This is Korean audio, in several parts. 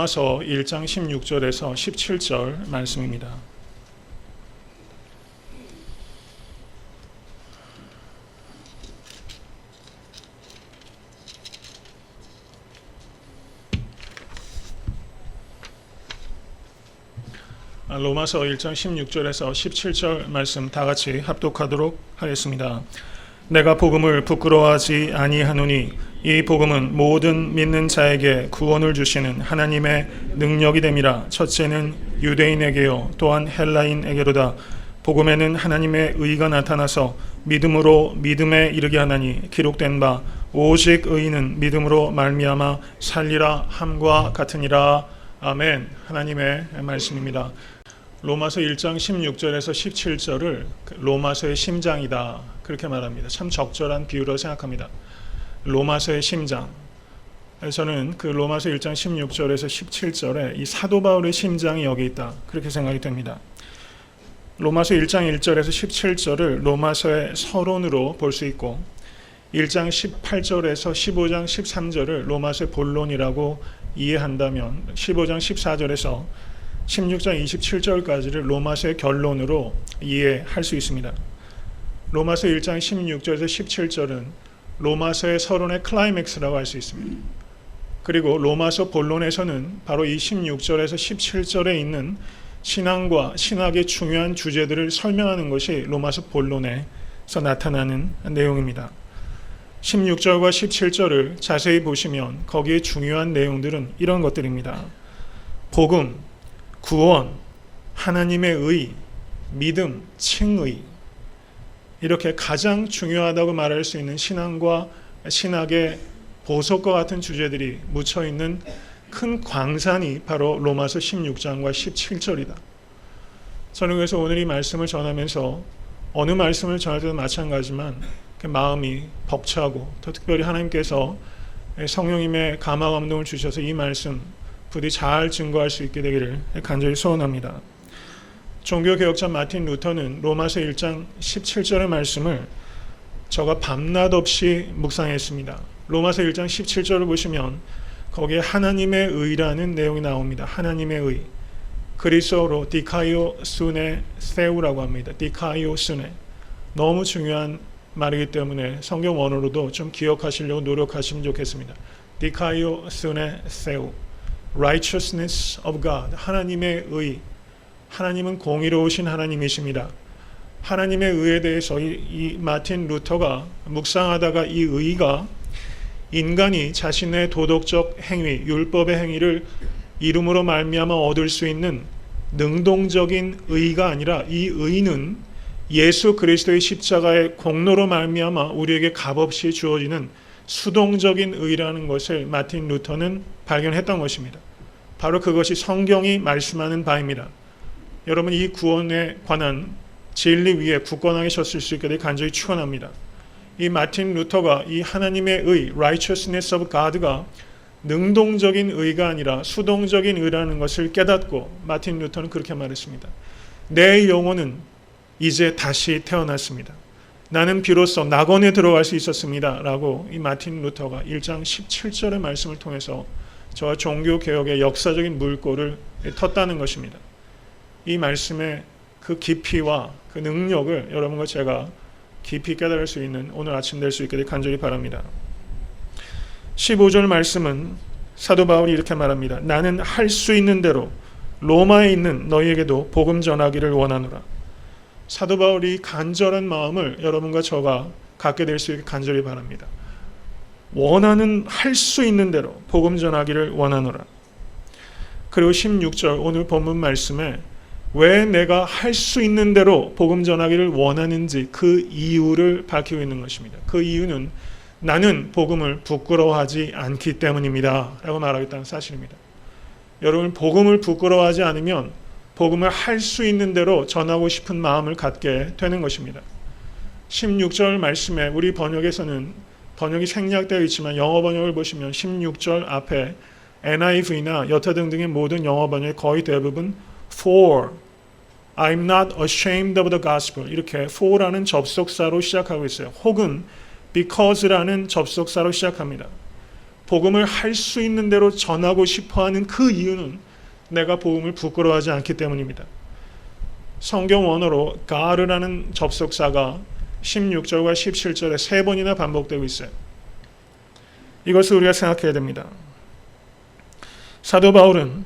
로마서 1장 16절에서 17절 말씀입니다. 로마서 1장 16절에서 17절 말씀 다 같이 합독하도록 하겠습니다. 내가 복음을 부끄러워하지 아니하노니 이 복음은 모든 믿는 자에게 구원을 주시는 하나님의 능력이 됨이라. 첫째는 유대인에게요 또한 헬라인에게로다. 복음에는 하나님의 의가 나타나서 믿음으로 믿음에 이르게 하나니 기록된 바 오직 의인은 믿음으로 말미암아 살리라 함과 같으니라. 아멘. 하나님의 말씀입니다. 로마서 1장 16절에서 17절을 로마서의 심장이다 그렇게 말합니다. 참 적절한 비유라고 생각합니다. 로마서의 심장. 저는 그 로마서 1장 16절에서 17절에 이 사도 바울의 심장이 여기 있다 그렇게 생각이 됩니다. 로마서 1장 1절에서 17절을 로마서의 서론으로 볼 수 있고 1장 18절에서 15장 13절을 로마서의 본론이라고 이해한다면 15장 14절에서 16장 27절까지를 로마서의 결론으로 이해할 수 있습니다. 로마서 1장 16절에서 17절은 로마서의 서론의 클라이맥스라고 할 수 있습니다. 그리고 로마서 본론에서는 바로 이 16절에서 17절에 있는 신앙과 신학의 중요한 주제들을 설명하는 것이 로마서 본론에서 나타나는 내용입니다. 16절과 17절을 자세히 보시면 거기에 중요한 내용들은 이런 것들입니다. 복음, 구원, 하나님의 의, 믿음, 칭의, 이렇게 가장 중요하다고 말할 수 있는 신앙과 신학의 보석과 같은 주제들이 묻혀있는 큰 광산이 바로 로마서 16장과 17절이다. 저는 그래서 오늘 이 말씀을 전하면서 어느 말씀을 전할 때도 마찬가지지만 마음이 벅차고 더 특별히 하나님께서 성령님의 감화 감동을 주셔서 이 말씀 부디 잘 증거할 수 있게 되기를 간절히 소원합니다. 종교개혁자 마틴 루터는 로마서 1장 17절의 말씀을 저가 밤낮 없이 묵상했습니다. 로마서 1장 17절을 보시면 거기에 하나님의 의라는 내용이 나옵니다. 하나님의 의. 그리스어로 디카이오 수네 세우라고 합니다. 디카이오 수네. 너무 중요한 말이기 때문에 성경 원어로도 좀 기억하시려고 노력하시면 좋겠습니다. 디카이오 수네 세우. Righteousness of God. 하나님의 의. 하나님은 공의로우신 하나님이십니다. 하나님의 의에 대해서 이 마틴 루터가 묵상하다가 이 의가 인간이 자신의 도덕적 행위, 율법의 행위를 이름으로 말미암아 얻을 수 있는 능동적인 의가 아니라 이 의는 예수 그리스도의 십자가의 공로로 말미암아 우리에게 값없이 주어지는 수동적인 의라는 것을 마틴 루터는 발견했던 것입니다. 바로 그것이 성경이 말씀하는 바입니다. 여러분, 이 구원에 관한 진리 위에 굳건하게 섰을 수 있게 되길 간절히 축원합니다. 이 마틴 루터가 이 하나님의 의, righteousness of God가 능동적인 의가 아니라 수동적인 의라는 것을 깨닫고 마틴 루터는 그렇게 말했습니다. 내 영혼은 이제 다시 태어났습니다. 나는 비로소 낙원에 들어갈 수 있었습니다. 라고 이 마틴 루터가 1장 17절의 말씀을 통해서 저와 종교개혁의 역사적인 물꼬를 텄다는 것입니다. 이 말씀의 그 깊이와 그 능력을 여러분과 제가 깊이 깨달을 수 있는 오늘 아침 될 수 있게 되길 간절히 바랍니다. 15절 말씀은 사도 바울이 이렇게 말합니다. 나는 할 수 있는 대로 로마에 있는 너희에게도 복음 전하기를 원하노라. 사도 바울이 간절한 마음을 여러분과 저가 갖게 될 수 있게 간절히 바랍니다. 원하는 할 수 있는 대로 복음 전하기를 원하노라. 그리고 16절 오늘 본문 말씀에 왜 내가 할 수 있는 대로 복음 전하기를 원하는지 그 이유를 밝히고 있는 것입니다. 그 이유는 나는 복음을 부끄러워하지 않기 때문입니다. 라고 말하겠다는 사실입니다. 여러분, 복음을 부끄러워하지 않으면 복음을 할 수 있는 대로 전하고 싶은 마음을 갖게 되는 것입니다. 16절 말씀에 우리 번역에서는 번역이 생략되어 있지만 영어 번역을 보시면 16절 앞에 NIV나 여타 등등의 모든 영어 번역이 거의 대부분 For I'm not ashamed of the gospel 이렇게 for라는 접속사로 시작하고 있어요. 혹은 because라는 접속사로 시작합니다. 복음을 할 수 있는 대로 전하고 싶어하는 그 이유는 내가 복음을 부끄러워하지 않기 때문입니다. 성경 원어로 가르라는 접속사가 16절과 17절에 3번이나 반복되고 있어요. 이것을 우리가 생각해야 됩니다. 사도 바울은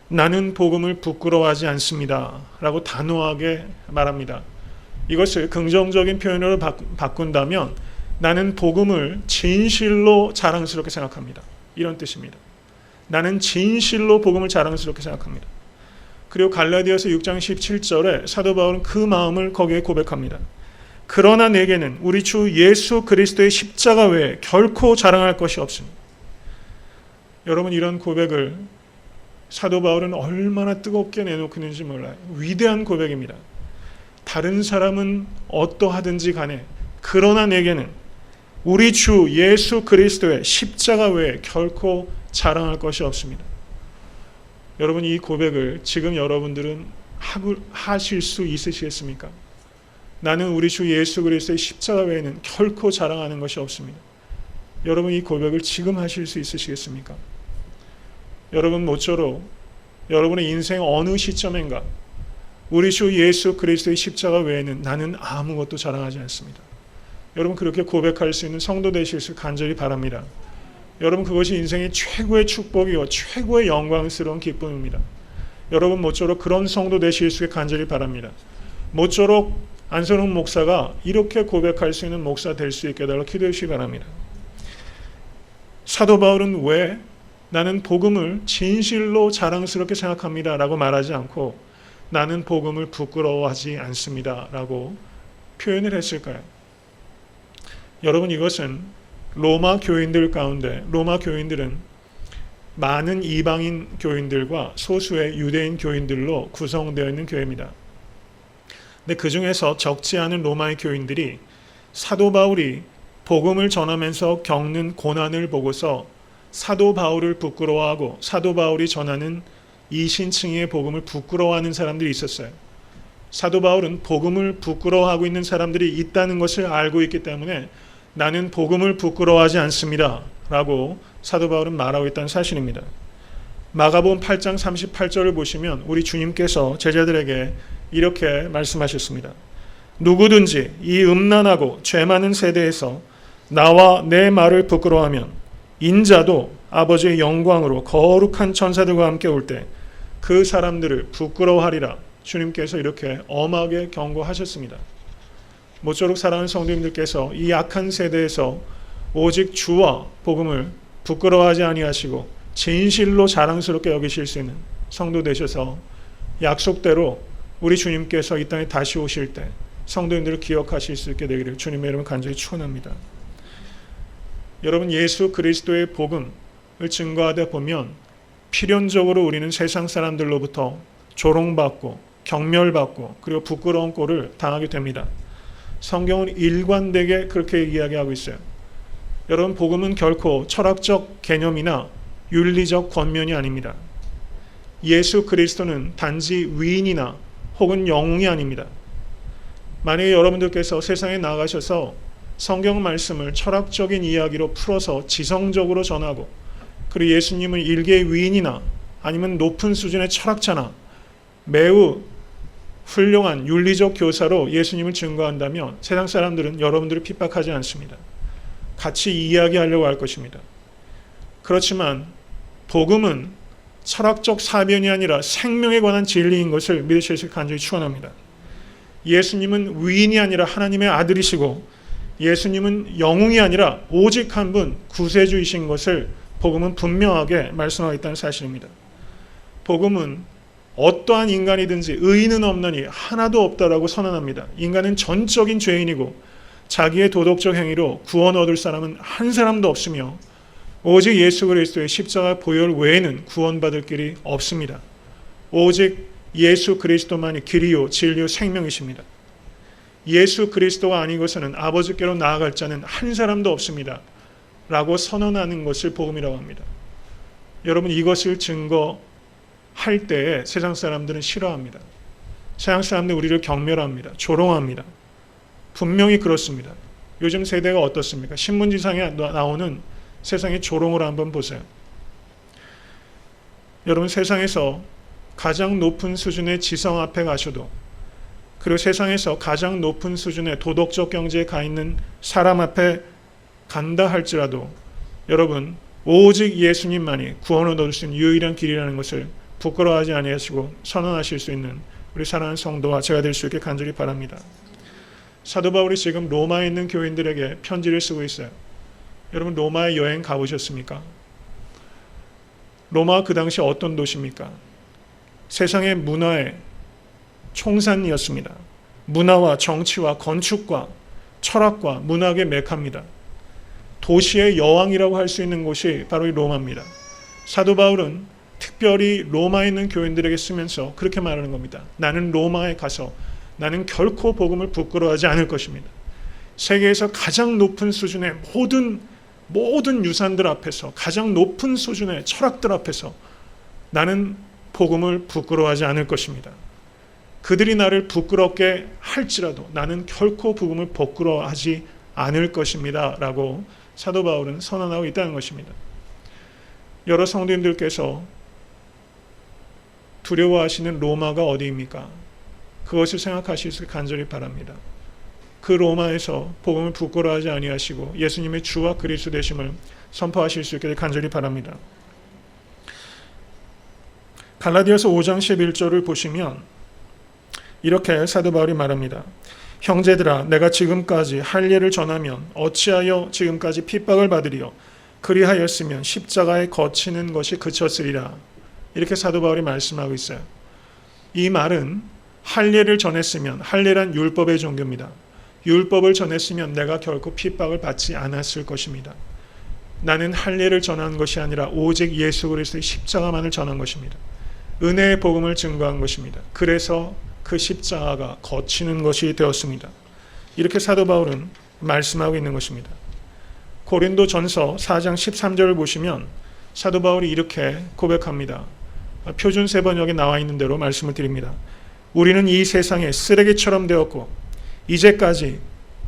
나는 복음을 부끄러워하지 않습니다 라고 단호하게 말합니다. 이것을 긍정적인 표현으로 바꾼다면 나는 복음을 진실로 자랑스럽게 생각합니다. 이런 뜻입니다. 나는 진실로 복음을 자랑스럽게 생각합니다. 그리고 갈라디아서 6장 17절에 사도 바울은 그 마음을 거기에 고백합니다. 그러나 내게는 우리 주 예수 그리스도의 십자가 외에 결코 자랑할 것이 없으니. 여러분, 이런 고백을 사도 바울은 얼마나 뜨겁게 내놓고 있는지 몰라요. 위대한 고백입니다. 다른 사람은 어떠하든지 간에 그러나 내게는 우리 주 예수 그리스도의 십자가 외에 결코 자랑할 것이 없습니다. 여러분, 이 고백을 지금 여러분들은 하실 수 있으시겠습니까? 나는 우리 주 예수 그리스도의 십자가 외에는 결코 자랑하는 것이 없습니다. 여러분, 이 고백을 지금 하실 수 있으시겠습니까? 여러분, 모쪼록 여러분의 인생 어느 시점인가 우리 주 예수 그리스도의 십자가 외에는 나는 아무것도 자랑하지 않습니다. 여러분, 그렇게 고백할 수 있는 성도 되실 수 간절히 바랍니다. 여러분, 그것이 인생의 최고의 축복이고 최고의 영광스러운 기쁨입니다. 여러분, 모쪼록 그런 성도 되실 수 있게 간절히 바랍니다. 모쪼록 안선홍 목사가 이렇게 고백할 수 있는 목사 될 수 있게 해달라고 기도해 주시기 바랍니다. 사도 바울은 왜 나는 복음을 진실로 자랑스럽게 생각합니다 라고 말하지 않고 나는 복음을 부끄러워하지 않습니다 라고 표현을 했을까요? 여러분, 이것은 로마 교인들 가운데 로마 교인들은 많은 이방인 교인들과 소수의 유대인 교인들로 구성되어 있는 교회입니다. 근데 그 중에서 적지 않은 로마의 교인들이 사도 바울이 복음을 전하면서 겪는 고난을 보고서 사도 바울을 부끄러워하고 사도 바울이 전하는 이신칭의 복음을 부끄러워하는 사람들이 있었어요. 사도 바울은 복음을 부끄러워하고 있는 사람들이 있다는 것을 알고 있기 때문에 나는 복음을 부끄러워하지 않습니다 라고 사도 바울은 말하고 있다는 사실입니다. 마가복음 8장 38절을 보시면 우리 주님께서 제자들에게 이렇게 말씀하셨습니다. 누구든지 이 음란하고 죄 많은 세대에서 나와 내 말을 부끄러워하면 인자도 아버지의 영광으로 거룩한 천사들과 함께 올 때 그 사람들을 부끄러워하리라. 주님께서 이렇게 엄하게 경고하셨습니다. 모쪼록 사랑하는 성도님들께서 이 악한 세대에서 오직 주와 복음을 부끄러워하지 아니하시고 진실로 자랑스럽게 여기실 수 있는 성도 되셔서 약속대로 우리 주님께서 이 땅에 다시 오실 때 성도님들을 기억하실 수 있게 되기를 주님의 이름으로 간절히 축원합니다. 여러분, 예수 그리스도의 복음을 증거하다 보면 필연적으로 우리는 세상 사람들로부터 조롱받고 경멸받고 그리고 부끄러운 꼴을 당하게 됩니다. 성경은 일관되게 그렇게 이야기하고 있어요. 여러분, 복음은 결코 철학적 개념이나 윤리적 권면이 아닙니다. 예수 그리스도는 단지 위인이나 혹은 영웅이 아닙니다. 만약에 여러분들께서 세상에 나가셔서 성경 말씀을 철학적인 이야기로 풀어서 지성적으로 전하고 그리고 예수님은 일개의 위인이나 아니면 높은 수준의 철학자나 매우 훌륭한 윤리적 교사로 예수님을 증거한다면 세상 사람들은 여러분들을 핍박하지 않습니다. 같이 이야기하려고 할 것입니다. 그렇지만 복음은 철학적 사변이 아니라 생명에 관한 진리인 것을 믿으실 수 있게 간절히 축원합니다. 예수님은 위인이 아니라 하나님의 아들이시고 예수님은 영웅이 아니라 오직 한 분 구세주이신 것을 복음은 분명하게 말씀하고 있다는 사실입니다. 복음은 어떠한 인간이든지 의인은 없나니 하나도 없다라고 선언합니다. 인간은 전적인 죄인이고 자기의 도덕적 행위로 구원 얻을 사람은 한 사람도 없으며 오직 예수 그리스도의 십자가 보혈 외에는 구원받을 길이 없습니다. 오직 예수 그리스도만이 길이요 진리요 생명이십니다. 예수 그리스도가 아니고서는 아버지께로 나아갈 자는 한 사람도 없습니다 라고 선언하는 것을 복음이라고 합니다. 여러분, 이것을 증거할 때에 세상 사람들은 싫어합니다. 세상 사람들은 우리를 경멸합니다. 조롱합니다. 분명히 그렇습니다. 요즘 세대가 어떻습니까? 신문지상에 나오는 세상의 조롱을 한번 보세요. 여러분, 세상에서 가장 높은 수준의 지성 앞에 가셔도, 그리고 세상에서 가장 높은 수준의 도덕적 경지에 가 있는 사람 앞에 간다 할지라도 여러분, 오직 예수님만이 구원을 얻을 수 있는 유일한 길이라는 것을 부끄러워하지 아니하시고 선언하실 수 있는 우리 사랑하는 성도와 제가 될 수 있게 간절히 바랍니다. 사도 바울이 지금 로마에 있는 교인들에게 편지를 쓰고 있어요. 여러분, 로마에 여행 가보셨습니까? 로마가 그 당시 어떤 도시입니까? 세상의 문화의 총산이었습니다. 문화와 정치와 건축과 철학과 문학의 메카입니다. 도시의 여왕이라고 할 수 있는 곳이 바로 이 로마입니다. 사도 바울은 특별히 로마에 있는 교인들에게 쓰면서 그렇게 말하는 겁니다. 나는 로마에 가서 나는 결코 복음을 부끄러워하지 않을 것입니다. 세계에서 가장 높은 수준의 모든 유산들 앞에서, 가장 높은 수준의 철학들 앞에서 나는 복음을 부끄러워하지 않을 것입니다. 그들이 나를 부끄럽게 할지라도 나는 결코 복음을 부끄러워하지 않을 것입니다 라고 사도 바울은 선언하고 있다는 것입니다. 여러 성도님들께서 두려워하시는 로마가 어디입니까? 그것을 생각하실 수 있게 간절히 바랍니다. 그 로마에서 복음을 부끄러워하지 아니하시고 예수님의 주와 그리스도 되심을 선포하실 수 있게 간절히 바랍니다. 갈라디아서 5장 11절을 보시면 이렇게 사도 바울이 말합니다. 형제들아, 내가 지금까지 할례를 전하면 어찌하여 지금까지 핍박을 받으리요? 그리하였으면 십자가에 거치는 것이 그쳤으리라. 이렇게 사도 바울이 말씀하고 있어요. 이 말은 할례를 전했으면, 할례란 율법의 종교입니다. 율법을 전했으면 내가 결코 핍박을 받지 않았을 것입니다. 나는 할례를 전한 것이 아니라 오직 예수 그리스도의 십자가만을 전한 것입니다. 은혜의 복음을 증거한 것입니다. 그래서 그 십자가가 거치는 것이 되었습니다. 이렇게 사도 바울은 말씀하고 있는 것입니다. 고린도 전서 4장 13절을 보시면 사도 바울이 이렇게 고백합니다. 표준 세번역에 나와 있는 대로 말씀을 드립니다. 우리는 이 세상에 쓰레기처럼 되었고 이제까지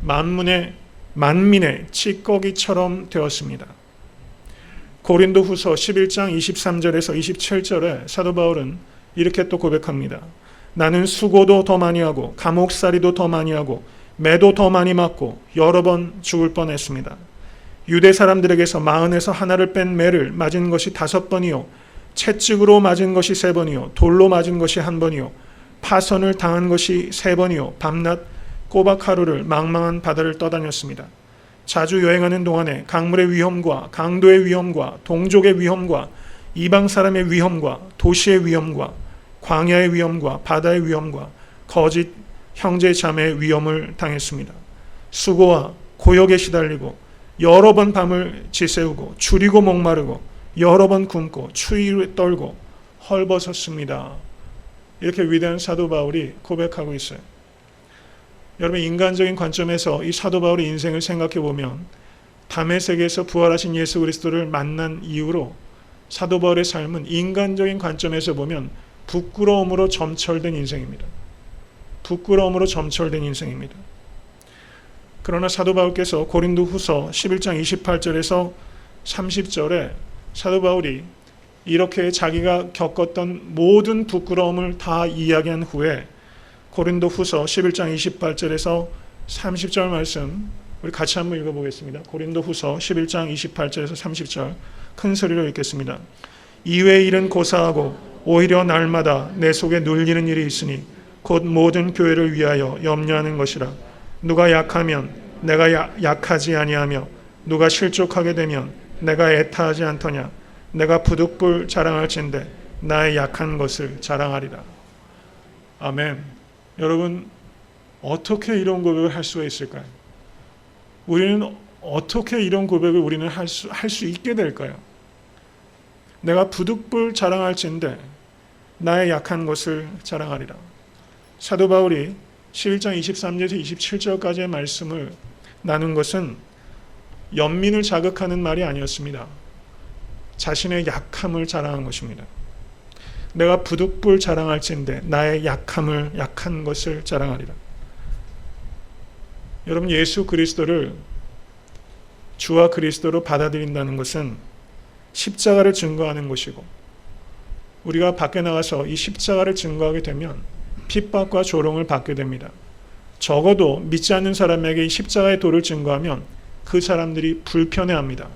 만민의 찌꺼기처럼 되었습니다. 고린도 후서 11장 23절에서 27절에 사도 바울은 이렇게 또 고백합니다. 나는 수고도 더 많이 하고 감옥살이도 더 많이 하고 매도 더 많이 맞고 여러 번 죽을 뻔했습니다. 유대 사람들에게서 마흔에서 하나를 뺀 매를 맞은 것이 5번이요 채찍으로 맞은 것이 3번이요 돌로 맞은 것이 1번이요 파선을 당한 것이 3번이요 밤낮 꼬박 하루를 망망한 바다를 떠다녔습니다. 자주 여행하는 동안에 강물의 위험과 강도의 위험과 동족의 위험과 이방 사람의 위험과 도시의 위험과 광야의 위험과 바다의 위험과 거짓 형제 자매의 위험을 당했습니다. 수고와 고역에 시달리고 여러 번 밤을 지새우고 줄이고 목마르고 여러 번 굶고 추위에 떨고 헐벗었습니다. 이렇게 위대한 사도 바울이 고백하고 있어요. 여러분, 인간적인 관점에서 이 사도 바울의 인생을 생각해 보면 담의 세계에서 부활하신 예수 그리스도를 만난 이후로 사도 바울의 삶은 인간적인 관점에서 보면 부끄러움으로 점철된 인생입니다. 부끄러움으로 점철된 인생입니다. 그러나 사도 바울께서 고린도 후서 11장 28절에서 30절에 사도 바울이 이렇게 자기가 겪었던 모든 부끄러움을 다 이야기한 후에 고린도 후서 11장 28절에서 30절 말씀 우리 같이 한번 읽어보겠습니다. 고린도 후서 11장 28절에서 30절 큰 소리로 읽겠습니다. 이외의 일은 고사하고 오히려 날마다 내 속에 눌리는 일이 있으니 곧 모든 교회를 위하여 염려하는 것이라. 누가 약하면 내가 약하지 아니하며 누가 실족하게 되면 내가 애타하지 않더냐. 내가 부득불 자랑할진대 나의 약한 것을 자랑하리라. 아멘. 여러분, 어떻게 이런 고백을 할 수가 있을까요? 우리는 어떻게 이런 고백을 우리는 할 수 있게 될까요? 내가 부득불 자랑할진대 나의 약한 것을 자랑하리라. 사도 바울이 11장 23절에서 27절까지의 말씀을 나눈 것은 연민을 자극하는 말이 아니었습니다. 자신의 약함을 자랑한 것입니다. 내가 부득불 자랑할진대 나의 약한 것을 자랑하리라. 여러분, 예수 그리스도를 주와 그리스도로 받아들인다는 것은 십자가를 증거하는 것이고, 우리가 밖에 나가서 이 십자가를 증거하게 되면 핍박과 조롱을 받게 됩니다. 적어도 믿지 않는 사람에게 이 십자가의 도를 증거하면 그 사람들이 불편해합니다.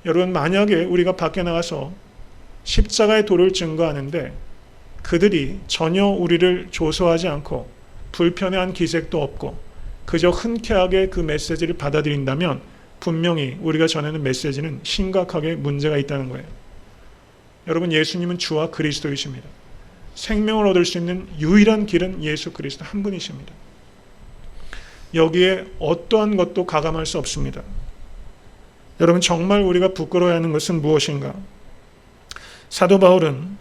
여러분, 만약에 우리가 밖에 나가서 십자가의 도를 증거하는데 그들이 전혀 우리를 조소하지 않고 불편해한 기색도 없고 그저 흔쾌하게 그 메시지를 받아들인다면 분명히 우리가 전하는 메시지는 심각하게 문제가 있다는 거예요. 여러분, 예수님은 주와 그리스도이십니다. 생명을 얻을 수 있는 유일한 길은 예수 그리스도 한 분이십니다. 여기에 어떠한 것도 가감할 수 없습니다. 여러분, 정말 우리가 부끄러워야 하는 것은 무엇인가? 사도 바울은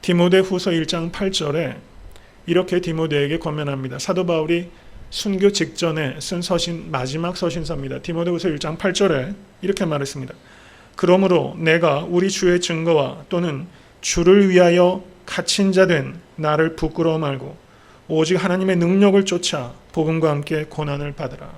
디모데후서 1장 8절에 이렇게 디모데에게 권면합니다. 사도 바울이 순교 직전에 쓴 서신, 마지막 서신서입니다. 디모데후서 1장 8절에 이렇게 말했습니다. 그러므로 내가 우리 주의 증거와 또는 주를 위하여 갇힌 자 된 나를 부끄러워 말고 오직 하나님의 능력을 쫓아 복음과 함께 고난을 받으라.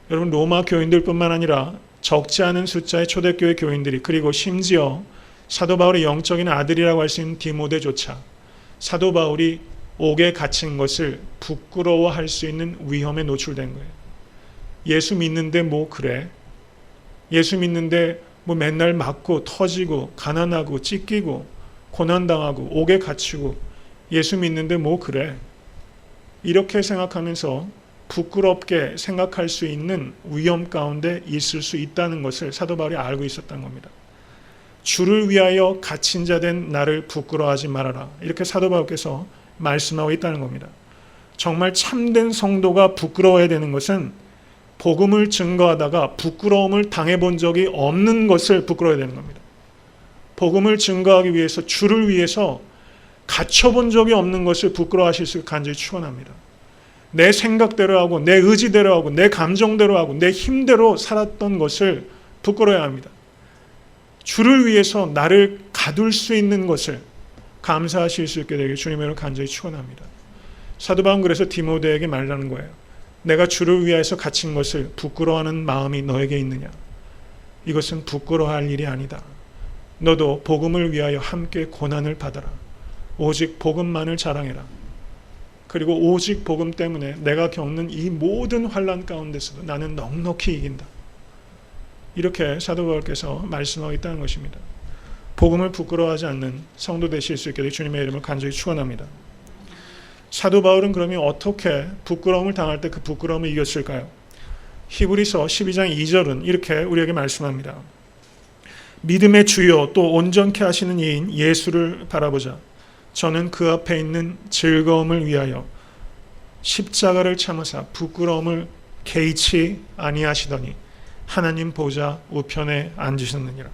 여러분, 로마 교인들뿐만 아니라 적지 않은 숫자의 초대교회 교인들이, 그리고 심지어 사도 바울의 영적인 아들이라고 할 수 있는 디모데조차 사도 바울이 옥에 갇힌 것을 부끄러워할 수 있는 위험에 노출된 거예요. 예수 믿는데 뭐 그래? 예수 믿는데 뭐 맨날 맞고 터지고 가난하고 찢기고 고난당하고 옥에 갇히고 예수 믿는데 뭐 그래? 이렇게 생각하면서 부끄럽게 생각할 수 있는 위험 가운데 있을 수 있다는 것을 사도 바울이 알고 있었던 겁니다. 주를 위하여 갇힌 자 된 나를 부끄러워하지 말아라. 이렇게 사도 바울께서 말씀하고 있다는 겁니다. 정말 참된 성도가 부끄러워야 되는 것은 복음을 증거하다가 부끄러움을 당해본 적이 없는 것을 부끄러워야 되는 겁니다. 복음을 증거하기 위해서, 주를 위해서 갇혀본 적이 없는 것을 부끄러워하실 수 간절히 축원합니다. 내 생각대로 하고 내 의지대로 하고 내 감정대로 하고 내 힘대로 살았던 것을 부끄러워야 합니다. 주를 위해서 나를 가둘 수 있는 것을 감사하실 수 있게 되길 주님의 이름으로 간절히 축원합니다. 사도 바울은 그래서 디모데에게 말하는 거예요. 내가 주를 위해서 갇힌 것을 부끄러워하는 마음이 너에게 있느냐? 이것은 부끄러워할 일이 아니다. 너도 복음을 위하여 함께 고난을 받아라. 오직 복음만을 자랑해라. 그리고 오직 복음 때문에 내가 겪는 이 모든 환난 가운데서도 나는 넉넉히 이긴다. 이렇게 사도 바울께서 말씀하고 있다는 것입니다. 복음을 부끄러워하지 않는 성도 되실 수 있게 되길 주님의 이름을 간절히 축원합니다. 사도 바울은 그러면 어떻게 부끄러움을 당할 때 그 부끄러움을 이겼을까요? 히브리서 12장 2절은 이렇게 우리에게 말씀합니다. 믿음의 주요 또 온전케 하시는 이인 예수를 바라보자. 저는 그 앞에 있는 즐거움을 위하여 십자가를 참으사 부끄러움을 개의치 아니하시더니 하나님 보좌 우편에 앉으셨느니라.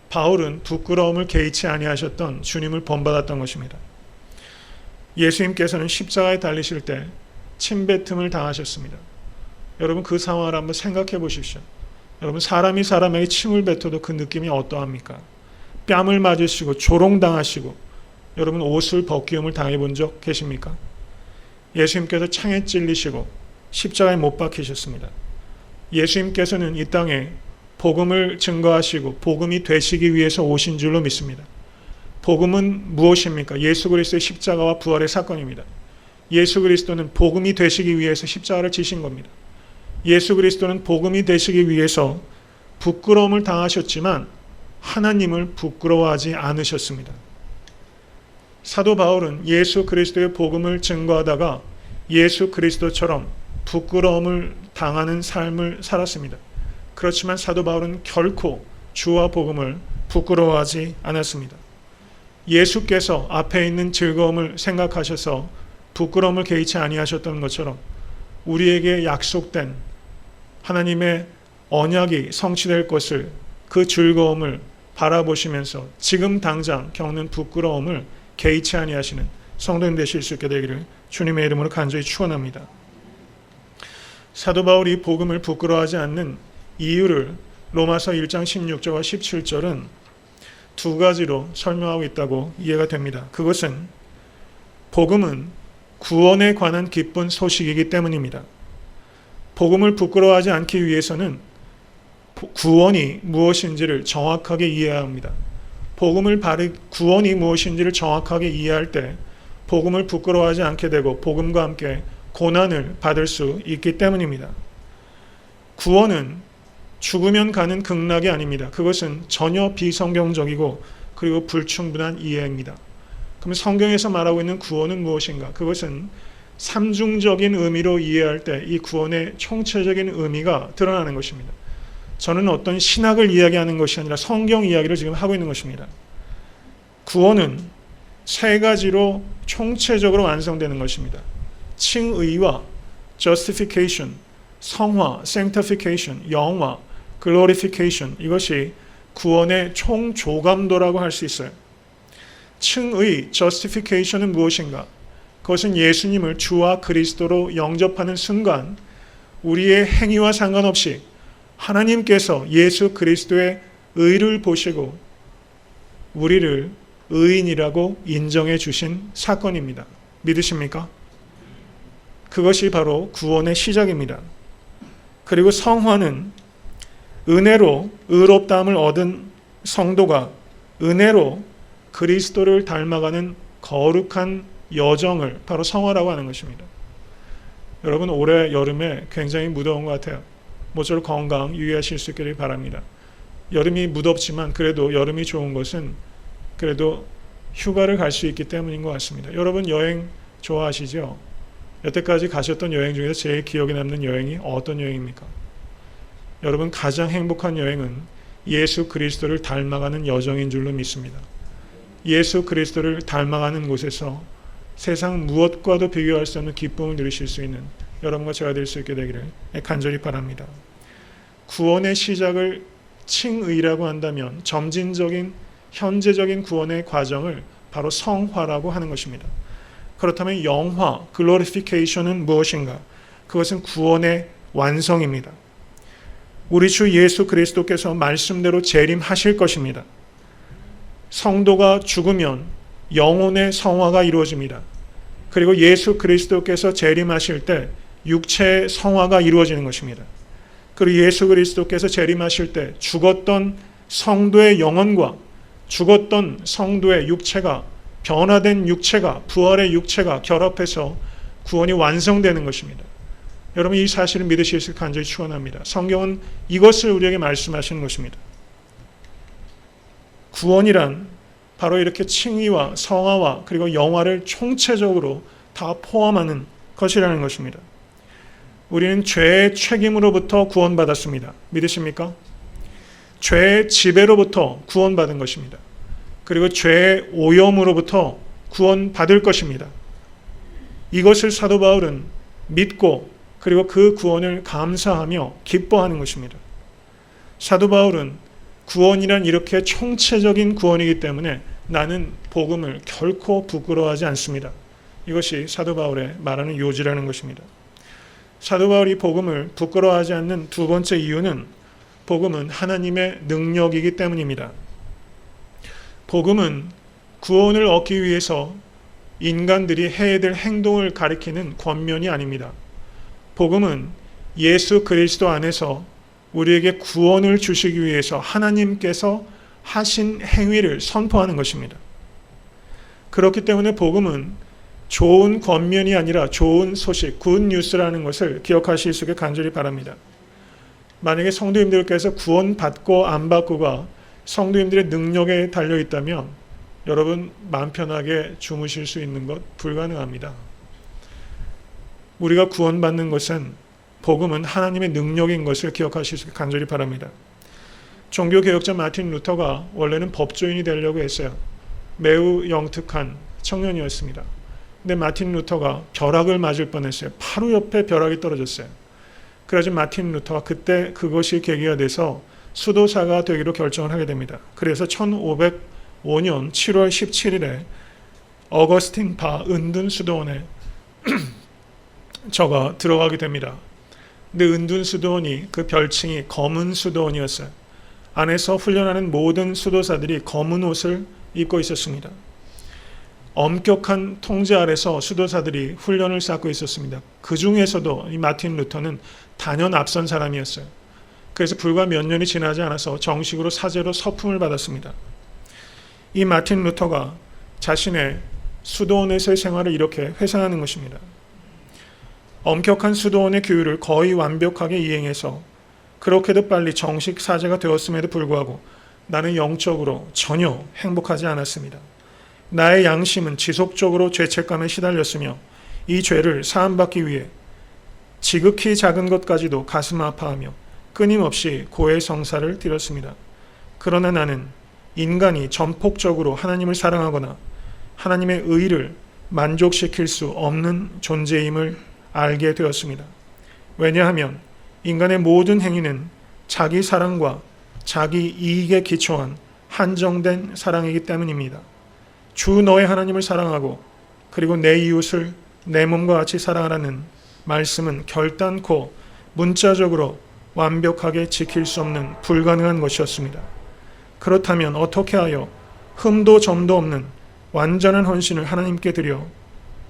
바울은 부끄러움을 개의치 아니하셨던 주님을 본받았던 것입니다. 예수님께서는 십자가에 달리실 때 침뱉음을 당하셨습니다. 여러분, 그 상황을 한번 생각해 보십시오. 여러분, 사람이 사람에게 침을 뱉어도 그 느낌이 어떠합니까? 뺨을 맞으시고 조롱당하시고 여러분, 옷을 벗기움을 당해본 적 계십니까? 예수님께서 창에 찔리시고 십자가에 못 박히셨습니다. 예수님께서는 이 땅에 복음을 증거하시고 복음이 되시기 위해서 오신 줄로 믿습니다. 복음은 무엇입니까? 예수 그리스도의 십자가와 부활의 사건입니다. 예수 그리스도는 복음이 되시기 위해서 십자가를 지신 겁니다. 예수 그리스도는 복음이 되시기 위해서 부끄러움을 당하셨지만 하나님을 부끄러워하지 않으셨습니다. 사도 바울은 예수 그리스도의 복음을 증거하다가 예수 그리스도처럼 부끄러움을 당하는 삶을 살았습니다. 그렇지만 사도 바울은 결코 주와 복음을 부끄러워하지 않았습니다. 예수께서 앞에 있는 즐거움을 생각하셔서 부끄러움을 개의치 아니하셨던 것처럼 우리에게 약속된 하나님의 언약이 성취될 것을, 그 즐거움을 바라보시면서 지금 당장 겪는 부끄러움을 개의치 아니하시는 성도님 되실 수 있게 되기를 주님의 이름으로 간절히 축원합니다. 사도 바울이 복음을 부끄러워하지 않는 이유를 로마서 1장 16절과 17절은 두 가지로 설명하고 있다고 이해가 됩니다. 그것은 복음은 구원에 관한 기쁜 소식이기 때문입니다. 복음을 부끄러워하지 않기 위해서는 구원이 무엇인지를 정확하게 이해해야 합니다. 구원이 무엇인지를 정확하게 이해할 때 복음을 부끄러워하지 않게 되고 복음과 함께 고난을 받을 수 있기 때문입니다. 구원은 죽으면 가는 극락이 아닙니다. 그것은 전혀 비성경적이고 그리고 불충분한 이해입니다. 그럼 성경에서 말하고 있는 구원은 무엇인가? 그것은 삼중적인 의미로 이해할 때 이 구원의 총체적인 의미가 드러나는 것입니다. 저는 어떤 신학을 이야기하는 것이 아니라 성경 이야기를 지금 하고 있는 것입니다. 구원은 세 가지로 총체적으로 완성되는 것입니다. 칭의와 justification, 성화, sanctification, 영화, glorification, 이것이 구원의 총조감도라고 할 수 있어요. 칭의, justification은 무엇인가? 그것은 예수님을 주와 그리스도로 영접하는 순간 우리의 행위와 상관없이 하나님께서 예수 그리스도의 의를 보시고 우리를 의인이라고 인정해 주신 사건입니다. 믿으십니까? 그것이 바로 구원의 시작입니다. 그리고 성화는 은혜로 의롭다함을 얻은 성도가 은혜로 그리스도를 닮아가는 거룩한 여정을 바로 성화라고 하는 것입니다. 여러분, 올해 여름에 굉장히 무더운 것 같아요. 모쪼록 건강 유의하실 수 있기를 바랍니다. 여름이 무덥지만 그래도 여름이 좋은 것은 그래도 휴가를 갈 수 있기 때문인 것 같습니다. 여러분 여행 좋아하시죠? 여태까지 가셨던 여행 중에서 제일 기억에 남는 여행이 어떤 여행입니까? 여러분 가장 행복한 여행은 예수 그리스도를 닮아가는 여정인 줄로 믿습니다. 예수 그리스도를 닮아가는 곳에서 세상 무엇과도 비교할 수 없는 기쁨을 누리실 수 있는 여러분과 제가 될 수 있게 되기를 간절히 바랍니다. 구원의 시작을 칭의라고 한다면 점진적인 현재적인 구원의 과정을 바로 성화라고 하는 것입니다. 그렇다면 영화, glorification은 무엇인가? 그것은 구원의 완성입니다. 우리 주 예수 그리스도께서 말씀대로 재림하실 것입니다. 성도가 죽으면 영혼의 성화가 이루어집니다. 그리고 예수 그리스도께서 재림하실 때 육체의 성화가 이루어지는 것입니다. 그리고 예수 그리스도께서 재림하실 때 죽었던 성도의 영혼과 죽었던 성도의 육체가 변화된 육체가 부활의 육체가 결합해서 구원이 완성되는 것입니다. 여러분 이 사실을 믿으실 수 있게 간절히 축원합니다. 성경은 이것을 우리에게 말씀하시는 것입니다. 구원이란 바로 이렇게 칭의와 성화와 그리고 영화를 총체적으로 다 포함하는 것이라는 것입니다. 우리는 죄의 책임으로부터 구원받았습니다. 믿으십니까? 죄의 지배로부터 구원받은 것입니다. 그리고 죄의 오염으로부터 구원받을 것입니다. 이것을 사도 바울은 믿고 그리고 그 구원을 감사하며 기뻐하는 것입니다. 사도 바울은 구원이란 이렇게 총체적인 구원이기 때문에 나는 복음을 결코 부끄러워하지 않습니다. 이것이 사도 바울의 말하는 요지라는 것입니다. 사도 바울이 복음을 부끄러워하지 않는 두 번째 이유는 복음은 하나님의 능력이기 때문입니다. 복음은 구원을 얻기 위해서 인간들이 해야 될 행동을 가리키는 권면이 아닙니다. 복음은 예수 그리스도 안에서 우리에게 구원을 주시기 위해서 하나님께서 하신 행위를 선포하는 것입니다. 그렇기 때문에 복음은 좋은 권면이 아니라 좋은 소식, 굿뉴스라는 것을 기억하실 수 있게 간절히 바랍니다. 만약에 성도님들께서 구원받고 안 받고가 성도님들의 능력에 달려있다면 여러분 마음 편하게 주무실 수 있는 것 불가능합니다. 우리가 구원받는 것은 복음은 하나님의 능력인 것을 기억하실 수 있게 간절히 바랍니다. 종교개혁자 마틴 루터가 원래는 법조인이 되려고 했어요. 매우 영특한 청년이었습니다. 근데 마틴 루터가 벼락을 맞을 뻔했어요. 바로 옆에 벼락이 떨어졌어요. 그래서 마틴 루터가 그때 그것이 계기가 돼서 수도사가 되기로 결정을 하게 됩니다. 그래서 1505년 7월 17일에 어거스틴 바 은둔 수도원에 저가 들어가게 됩니다. 근데 은둔 수도원이 그 별칭이 검은 수도원이었어요. 안에서 훈련하는 모든 수도사들이 검은 옷을 입고 있었습니다. 엄격한 통제 아래서 수도사들이 훈련을 쌓고 있었습니다. 그 중에서도 이 마틴 루터는 단연 앞선 사람이었어요. 그래서 불과 몇 년이 지나지 않아서 정식으로 사제로 서품을 받았습니다. 이 마틴 루터가 자신의 수도원에서의 생활을 이렇게 회상하는 것입니다. 엄격한 수도원의 규율을 거의 완벽하게 이행해서 그렇게도 빨리 정식 사제가 되었음에도 불구하고 나는 영적으로 전혀 행복하지 않았습니다. 나의 양심은 지속적으로 죄책감에 시달렸으며 이 죄를 사함받기 위해 지극히 작은 것까지도 가슴 아파하며 끊임없이 고해성사를 드렸습니다. 그러나 나는 인간이 전폭적으로 하나님을 사랑하거나 하나님의 의를 만족시킬 수 없는 존재임을 알게 되었습니다. 왜냐하면 인간의 모든 행위는 자기 사랑과 자기 이익에 기초한 한정된 사랑이기 때문입니다. 주 너의 하나님을 사랑하고 그리고 내 이웃을 내 몸과 같이 사랑하라는 말씀은 결단코 문자적으로 완벽하게 지킬 수 없는 불가능한 것이었습니다. 그렇다면 어떻게 하여 흠도 점도 없는 완전한 헌신을 하나님께 드려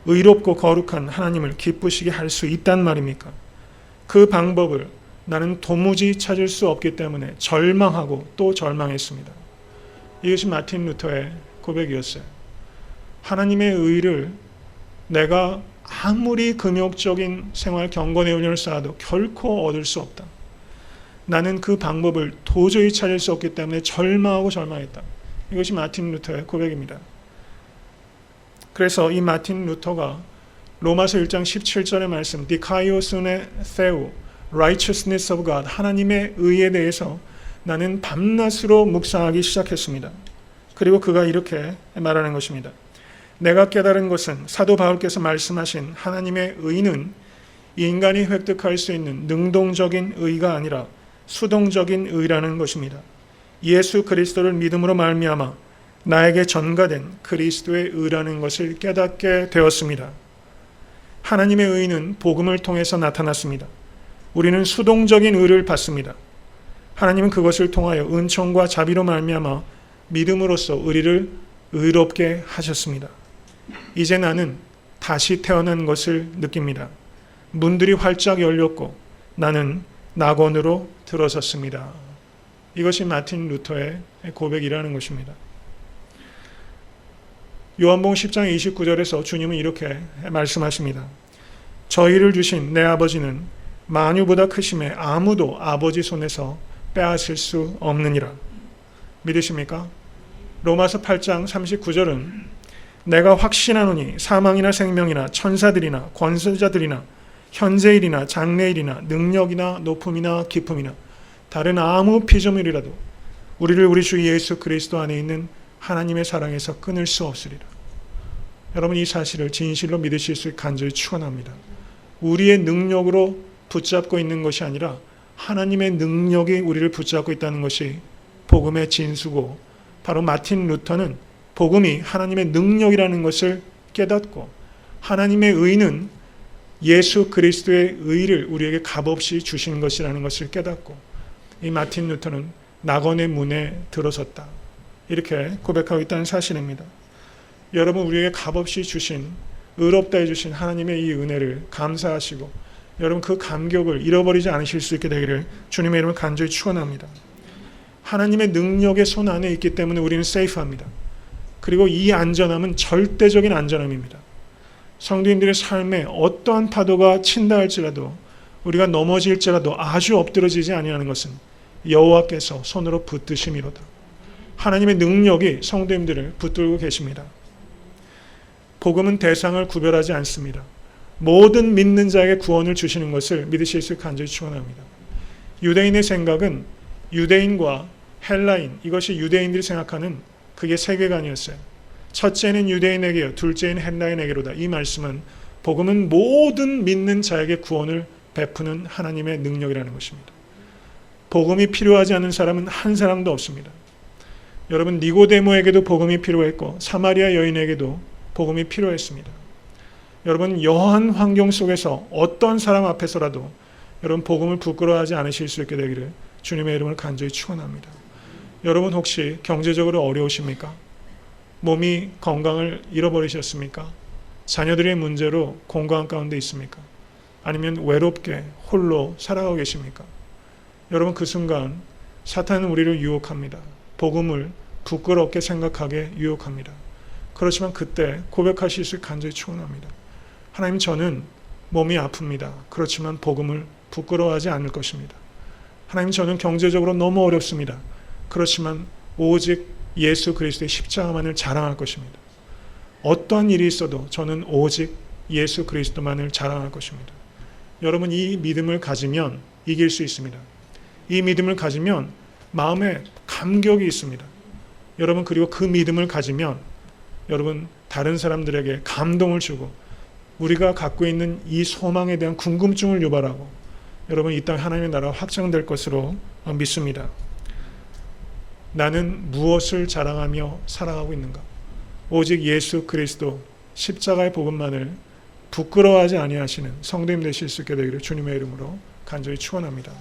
의롭고 거룩한 하나님을 기쁘시게 할 수 있단 말입니까? 그 방법을 나는 도무지 찾을 수 없기 때문에 절망하고 또 절망했습니다. 이것이 마틴 루터의 고백이었어요. 하나님의 의를 내가 아무리 금욕적인 생활 경건의 훈련을 쌓아도 결코 얻을 수 없다. 나는 그 방법을 도저히 찾을 수 없기 때문에 절망하고 절망했다. 이것이 마틴 루터의 고백입니다. 그래서 이 마틴 루터가 로마서 1장 17절의 말씀 디카이오스네 세우 righteousness of God 하나님의 의에 대해서 나는 밤낮으로 묵상하기 시작했습니다. 그리고 그가 이렇게 말하는 것입니다. 내가 깨달은 것은 사도 바울께서 말씀하신 하나님의 의는 인간이 획득할 수 있는 능동적인 의가 아니라 수동적인 의라는 것입니다. 예수 그리스도를 믿음으로 말미암아 나에게 전가된 그리스도의 의라는 것을 깨닫게 되었습니다. 하나님의 의는 복음을 통해서 나타났습니다. 우리는 수동적인 의를 받습니다. 하나님은 그것을 통하여 은총과 자비로 말미암아 믿음으로써 우리를 의롭게 하셨습니다. 이제 나는 다시 태어난 것을 느낍니다. 문들이 활짝 열렸고 나는 낙원으로 들어섰습니다. 이것이 마틴 루터의 고백이라는 것입니다. 요한복음 10장 29절에서 주님은 이렇게 말씀하십니다. 저희를 주신 내 아버지는 만유보다 크심에 아무도 아버지 손에서 빼앗을 수 없느니라. 믿으십니까? 로마서 8장 39절은 내가 확신하노니 사망이나 생명이나 천사들이나 권세자들이나 현재일이나 장래일이나 능력이나 높음이나 깊음이나 다른 아무 피조물이라도 우리를 우리 주 예수 그리스도 안에 있는 하나님의 사랑에서 끊을 수 없으리라. 여러분 이 사실을 진실로 믿으실 수 있게 간절히 축원합니다. 우리의 능력으로 붙잡고 있는 것이 아니라 하나님의 능력이 우리를 붙잡고 있다는 것이 복음의 진수고 바로 마틴 루터는 복음이 하나님의 능력이라는 것을 깨닫고 하나님의 의는 예수 그리스도의 의를 우리에게 값없이 주신 것이라는 것을 깨닫고 이 마틴 루터는 낙원의 문에 들어섰다. 이렇게 고백하고 있다는 사실입니다. 여러분 우리에게 값없이 주신 의롭다 해주신 하나님의 이 은혜를 감사하시고 여러분 그 감격을 잃어버리지 않으실 수 있게 되기를 주님의 이름을 간절히 축원합니다. 하나님의 능력의 손 안에 있기 때문에 우리는 세이프합니다. 그리고 이 안전함은 절대적인 안전함입니다. 성도님들의 삶에 어떠한 파도가 친다 할지라도 우리가 넘어질지라도 아주 엎드러지지 아니하는 것은 여호와께서 손으로 붙드심이로다. 하나님의 능력이 성도님들을 붙들고 계십니다. 복음은 대상을 구별하지 않습니다. 모든 믿는 자에게 구원을 주시는 것을 믿으실 수 있게 간절히 축원합니다. 유대인의 생각은 유대인과 헬라인 이것이 유대인들이 생각하는 그게 세계관이었어요. 첫째는 유대인에게요 둘째는 헬라인에게로다. 이 말씀은 복음은 모든 믿는 자에게 구원을 베푸는 하나님의 능력이라는 것입니다. 복음이 필요하지 않은 사람은 한 사람도 없습니다. 여러분 니고데모에게도 복음이 필요했고 사마리아 여인에게도 복음이 필요했습니다. 여러분 여한 환경 속에서 어떤 사람 앞에서라도 여러분 복음을 부끄러워하지 않으실 수 있게 되기를 주님의 이름을 간절히 축원합니다. 여러분 혹시 경제적으로 어려우십니까? 몸이 건강을 잃어버리셨습니까? 자녀들의 문제로 공강 가운데 있습니까? 아니면 외롭게 홀로 살아가고 계십니까? 여러분, 그 순간 사탄은 우리를 유혹합니다. 복음을 부끄럽게 생각하게 유혹합니다. 그렇지만 그때 고백하실 수 간절히 축원합니다. 하나님, 저는 몸이 아픕니다. 그렇지만 복음을 부끄러워하지 않을 것입니다. 하나님, 저는 경제적으로 너무 어렵습니다. 그렇지만 오직 예수 그리스도의 십자가만을 자랑할 것입니다. 어떠한 일이 있어도 저는 오직 예수 그리스도만을 자랑할 것입니다. 여러분, 이 믿음을 가지면 이길 수 있습니다. 이 믿음을 가지면 마음에 감격이 있습니다. 여러분, 그리고 그 믿음을 가지면 여러분, 다른 사람들에게 감동을 주고 우리가 갖고 있는 이 소망에 대한 궁금증을 유발하고 여러분, 이 땅 하나님의 나라가 확장될 것으로 믿습니다. 나는 무엇을 자랑하며 살아가고 있는가? 오직 예수 그리스도 십자가의 복음만을 부끄러워하지 아니하시는 성도님 되실 수 있게 되기를 주님의 이름으로 간절히 축원합니다.